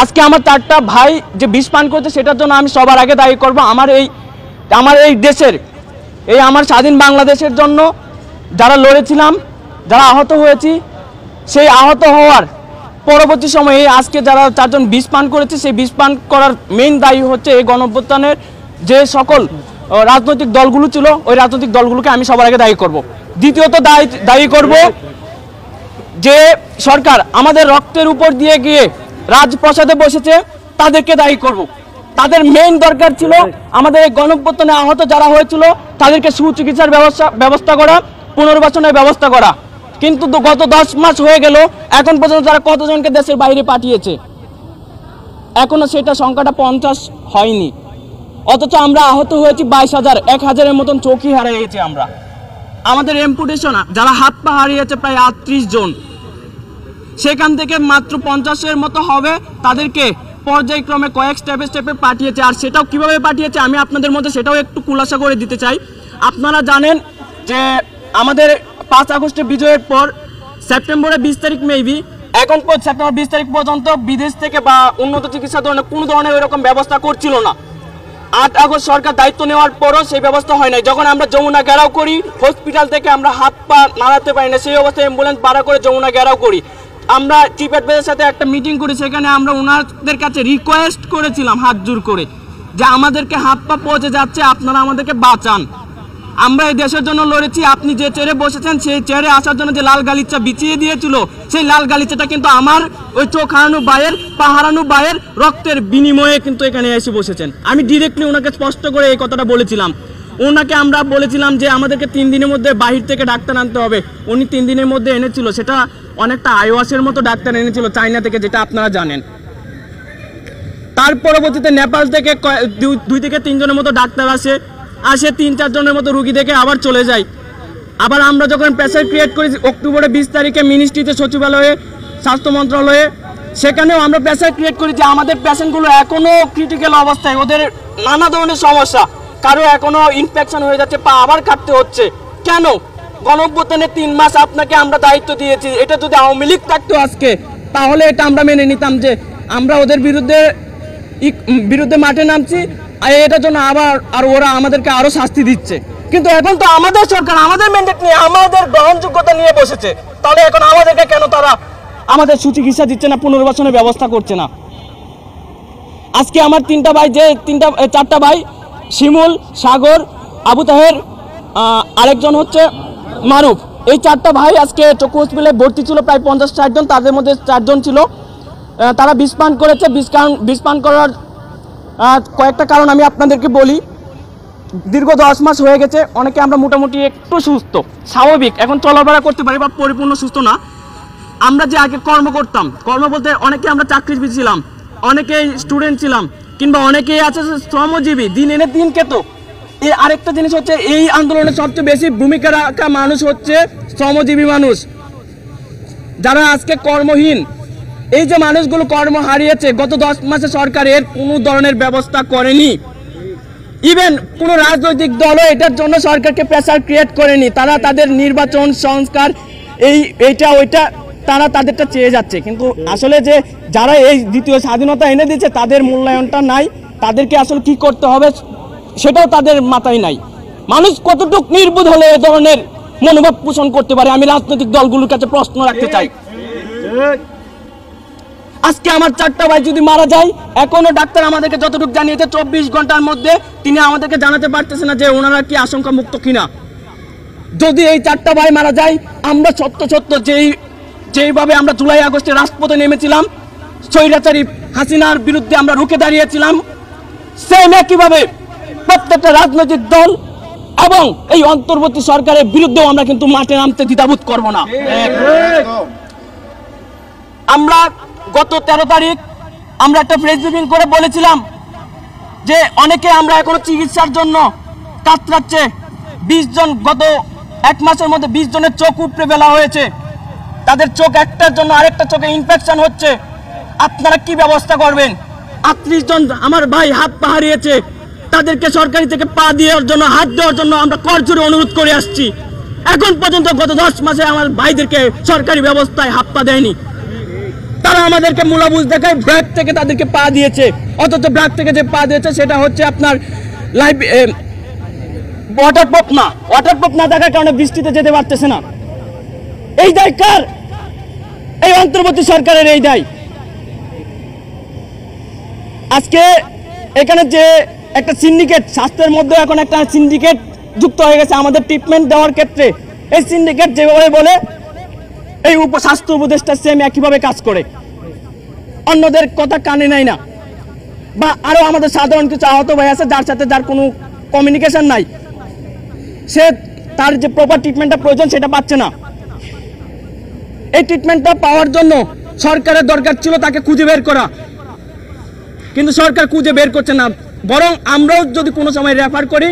আজকে আমার 4টা ভাই যে বিষ পান করছে সেটার জন্য আমি সবার আগে দায়ী করব। আমার এই দেশের, এই আমার স্বাধীন বাংলাদেশের জন্য যারা লড়েছিলাম, যারা আহত হয়েছি, সেই আহত হওয়ার পরবর্তী সময়ে আজকে যারা 4 জন বিষ পান করেছে, সেই বিষ পান করার মেইন দায়ী হচ্ছে এই গণঅভ্যুত্থানের যে সকল রাজনৈতিক দলগুলো ছিল, ওই রাজনৈতিক দলগুলোকে আমি সবার আগে দায়ী করব। দ্বিতীয়ত দায়ী করব যে সরকার আমাদের রক্তের উপর দিয়ে গিয়ে রাজপ্রাসাদে বসেছে, তাদেরকে দায়ী করব। তাদের মেইন দরকার ছিল আমাদের এই গণঅভ্যুত্থানে আহত যারা হয়েছিল তাদেরকে সুচিকিৎসার ব্যবস্থা করা, পুনর্বাসনের ব্যবস্থা করা। কিন্তু গত 10 মাস হয়ে গেল, এখন পর্যন্ত তারা কতজনকে দেশের বাইরে পাঠিয়েছে, এখনো সেটা সংখ্যাটা 50 হয়নি। অথচ আমরা আহত হয়েছি 22,000, 1,000-এর মতন চোখই হারিয়েছি আমরা। আমাদের এম্পুটেশন যারা হাত পা হারিয়েছে প্রায় 38 জন, সেখান থেকে মাত্র 50-এর মতো হবে তাদেরকে পর্যায়ক্রমে কয়েক স্টেপে পাঠিয়েছে। আর সেটাও কিভাবে পাঠিয়েছে আমি আপনাদের মধ্যে সেটাও একটু খুলাসা করে দিতে চাই। আপনারা জানেন যে আমাদের 5 আগস্টের বিজয়ের পর সেপ্টেম্বরের 20 তারিখ মেবি, এখন সেপ্টেম্বর 20 তারিখ পর্যন্ত বিদেশ থেকে বা উন্নত চিকিৎসা ধরনের কোনো ধরনের এরকম ব্যবস্থা করছিল না। 8 আগস্ট সরকার দায়িত্ব নেওয়ার পরও সেই ব্যবস্থা হয় নাই। যখন আমরা যমুনা ঘেরাও করি, হসপিটাল থেকে আমরা হাত পা নাড়াতে পারি না, সেই অবস্থায় অ্যাম্বুলেন্স ভাড়া করে যমুনা ঘেরাও করি। আমরা চিফ অ্যাডভাইজারের সাথে একটা মিটিং করি, সেখানে আমরা ওনাদের কাছে রিকোয়েস্ট করেছিলাম হাত জোর করে যে আমাদেরকে হাত পা পৌঁছে যাচ্ছে, আপনারা আমাদেরকে বাঁচান। আমরা এই দেশের জন্য লড়েছি, আপনি যে চেয়ারে বসেছেন সেই চেয়ারে আসার জন্য যে লাল গালিচা বিছিয়ে দিয়েছিল, সেই লাল গালিচাটা কিন্তু আমার ওই চোখ হারানো ভাইয়ের, পা হারানো ভাইয়ের রক্তের বিনিময়ে কিন্তু এখানে এসে বসেছেন। আমি ডিরেক্টলি ওনাকে স্পষ্ট করে এই কথাটা বলেছিলাম। ওনাকে আমরা বলেছিলাম যে আমাদেরকে 3 দিনের মধ্যে বাহির থেকে ডাক্তার আনতে হবে, উনি 3 দিনের মধ্যে এনেছিল। সেটা অনেকটা আইওয়াসের মতো ডাক্তার এনেছিল চায়না থেকে, যেটা আপনারা জানেন। তার পরবর্তীতে নেপাল থেকে 2 থেকে 3 জনের মতো ডাক্তার আসে 3-4 জনের মতো রুগী দেখে আবার চলে যায়। আবার আমরা যখন প্রেসার ক্রিয়েট করি অক্টোবরের 20 তারিখে মিনিস্ট্রিতে, সচিবালয়ে, স্বাস্থ্য মন্ত্রণালয়ে, সেখানেও আমরা প্রেসার ক্রিয়েট করি যে আমাদের পেশেন্টগুলো এখনও ক্রিটিক্যাল অবস্থায়, ওদের নানা ধরনের সমস্যা, কারো এখনও ইনফেকশন হয়ে যাচ্ছে, পা আবার কাটতে হচ্ছে। কেন? গণঅভ্যুত্থানের 3 মাস আপনাকে আমরা দায়িত্ব দিয়েছি। এটা যদি আওয়ামী লীগ থাকতো আজকে, তাহলে এটা আমরা মেনে নিতাম যে আমরা ওদের বিরুদ্ধে মাঠে নামছি, এটার জন্য আর ওরা আমাদেরকে আরো শাস্তি দিচ্ছে। কিন্তু এখন তো আমাদের সরকার আমাদের ম্যান্ডেট নিয়ে, আমাদের গ্রহণযোগ্যতা নিয়ে বসেছে, তাহলে এখন আমাদেরকে কেন তারা আমাদের সুচিকিৎসা দিচ্ছে না, পুনর্বাসনের ব্যবস্থা করছে না? আজকে আমার 4টা ভাই, শিমুল, সাগর, আবু তাহের, আরেকজন হচ্ছে মারুফ, এই 4টা ভাই আজকে চক্ষু হসপিটালে ভর্তি ছিল, প্রায় 50-60 জন। তাদের মধ্যে 4 জন ছিল তারা বিষ পান করেছে। বিষ পান করার কয়েকটা কারণ আমি আপনাদেরকে বলি। দীর্ঘ 10 মাস হয়ে গেছে, অনেকে আমরা মোটামুটি একটু সুস্থ, স্বাভাবিক, এখন চলাফেরা করতে পারি বা পরিপূর্ণ সুস্থ না। আমরা যে আগে কর্ম করতাম, কর্ম বলতে অনেকে আমরা চাকরিজীবী ছিলাম, অনেকেই স্টুডেন্ট ছিলাম, কিংবা অনেকেই আছে শ্রমজীবী, দিন এনে দিন খেত। এই আরেকটা জিনিস হচ্ছে, এই আন্দোলনের সবচেয়ে বেশি ভূমিকা রাখা মানুষ হচ্ছে শ্রমজীবী মানুষ, যারা আজকে কর্মহীন। এই যে মানুষগুলো কর্ম হারিয়েছে, গত 10 মাসে সরকারের কোনো ধরনের ব্যবস্থা করেনি। ইভেন কোনো রাজনৈতিক দলও এটার জন্য সরকারকে প্রেসার ক্রিয়েট করেনি। তারা তাদের নির্বাচন সংস্কার এইটা ওইটা তারা তাদেরটা চেয়ে যাচ্ছে, কিন্তু আসলে যে যারা এই দ্বিতীয় স্বাধীনতা এনে দিচ্ছে তাদের মূল্যায়নটা নাই। তাদেরকে আসলে কি করতে হবে সেটাও তাদের মাথায় নাই। মানুষ কতটুকু নির্বোধ হলে এ ধরনের মনোভাব পোষণ করতে পারে, আমি রাজনৈতিক দলগুলোর কাছে প্রশ্ন রাখতে চাই। আজকে আমার 4টা ভাই যদি মারা যায়, এখনো ডাক্তার আমাদেরকে যতটুকু জানিয়েছে 24 ঘন্টার মধ্যে তিনি আমাদেরকে জানাতে পারতেছে না যে ওনারা কি আশঙ্কা মুক্ত কিনা। যদি এই 4টা ভাই মারা যায়, আমরা সত্য যেইভাবে আমরা জুলাই আগস্টে রাজপথে নেমেছিলাম, স্বৈরাচারী হাসিনার বিরুদ্ধে আমরা রুখে দাঁড়িয়েছিলাম, সেম একইভাবে প্রত্যেকটা রাজনৈতিক দল এবং এই অন্তর্বর্তী সরকারের বিরুদ্ধেও আমরা কিন্তু মাঠে নামতে দ্বিধাবোধ করব না। আমরা গত 13 তারিখ আমরা একটা প্রেস ব্রিফিং করে বলেছিলাম যে অনেকে আমরা এখনো চিকিৎসার জন্য কাতরাচ্ছে। 20 জন, গত 1 মাসের মধ্যে 20 জনের চোখ উপড়ে ফেলা হয়েছে, তাদের চোখ একটার জন্য আরেকটা চোখে ইনফেকশন হচ্ছে। আপনারা কি ব্যবস্থা করবেন? 38 জন আমার ভাই হাত পা হারিয়েছে, তাদেরকে সরকারি থেকে পা দেওয়ার জন্য, হাত দেওয়ার জন্য আমরা করজোরে অনুরোধ করে আসছি। এখন পর্যন্ত গত 10 মাসে আমার ভাইদেরকে সরকারি ব্যবস্থায় হাত পা দেয়নি। তারা আমাদেরকে মূলাবুজ দেখায় ব্র্যাক থেকে তাদেরকে পা দিয়েছে, অথচ ব্র্যাক থেকে যে পা দিয়েছে সেটা হচ্ছে আপনার লাইভ ওয়াটারপ্রুফ না থাকার কারণে বৃষ্টিতে যেতে পারতেছে না। এই দায় কার? এই অন্তর্বর্তী সরকারের এই দায়। আজকে এখানে যে একটা সিন্ডিকেট, স্বাস্থ্যের মধ্যে এখন একটা সিন্ডিকেট যুক্ত হয়ে গেছে আমাদের ট্রিটমেন্ট দেওয়ার ক্ষেত্রে। এই সিন্ডিকেট যেভাবে বলে এই স্বাস্থ্য উপদেষ্টা সেম একইভাবে কাজ করে, অন্যদের কথা কানে নেয় না। বা আরো আমাদের সাধারণ কিছু আহত ভাই আছে যার সাথে যার কোনো কমিউনিকেশন নাই, সে তার যে প্রপার ট্রিটমেন্টটা প্রয়োজন সেটা পাচ্ছে না। এই ট্রিটমেন্টটা পাওয়ার জন্য সরকারের দরকার ছিল তাকে খুঁজে বের করা, কিন্তু সরকার খুঁজে বের করছে না। বরং আমরাও যদি কোনো সময় রেফার করি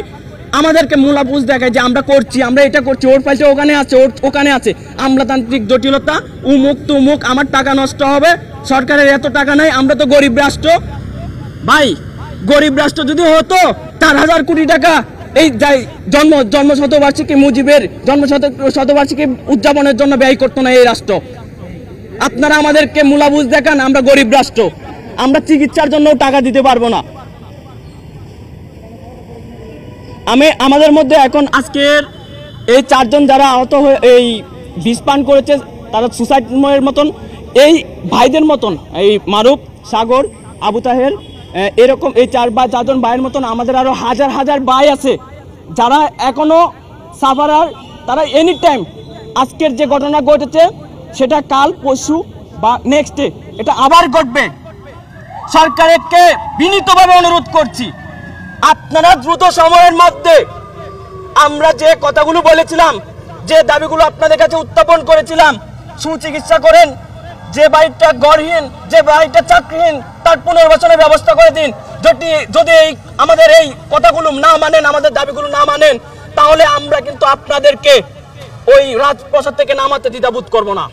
আমাদেরকে মূলাবুজ দেখায় যে আমরা করছি, আমরা এটা করছি, ওর ফাইলটা ওখানে আছে, ওখানে আছে, আমলাতান্ত্রিক জটিলতা, উমুক তুমুক, আমার টাকা নষ্ট হবে, সরকারের এত টাকা নাই, আমরা তো গরিব রাষ্ট্র। ভাই গরিব রাষ্ট্র যদি হতো 4,000 কোটি টাকা এই জন্ম শতবার্ষিকী মুজিবের জন্ম শতবার্ষিকী উদযাপনের জন্য ব্যয় করতো না এই রাষ্ট্র। আপনারা আমাদেরকে মূলাবুজ দেখান আমরা গরিব রাষ্ট্র, আমরা চিকিৎসার জন্য টাকা দিতে পারবো না। আমাদের মধ্যে এখন আজকের এই 4 জন যারা আহত হয়ে এই বিষ পান করেছে তারা সুসাইডের মতন, এই ভাইদের মতন, এই মারুফ, সাগর, আবু তাহের, এরকম এই 4 জন ভাইয়ের মতন আমাদের আরো হাজার হাজার ভাই আছে যারা এখনো সাফারার। তারা এনি টাইম আজকের যে ঘটনা ঘটেছে সেটা কাল পরশু বা নেক্সট ডে এটা আবার ঘটবে। সরকারকে বিনীতভাবে অনুরোধ করছি আপনারা দ্রুত সময়ের মধ্যে আমরা যে কথাগুলো বলেছিলাম, যে দাবিগুলো আপনাদের কাছে উত্থাপন করেছিলাম, সুচিকিৎসা করেন, যে বাড়িটা গড়হীন, যে বাড়িটা চাকরিহীন তার পুনর্বাসনের ব্যবস্থা করে দিন। যদি আমাদের এই কথাগুলো না মানেন, আমাদের দাবিগুলো না মানেন, তাহলে আমরা কিন্তু আপনাদেরকে ওই রাজপ্রাসাদ থেকে নামাতে দ্বিধাবোধ করবো না।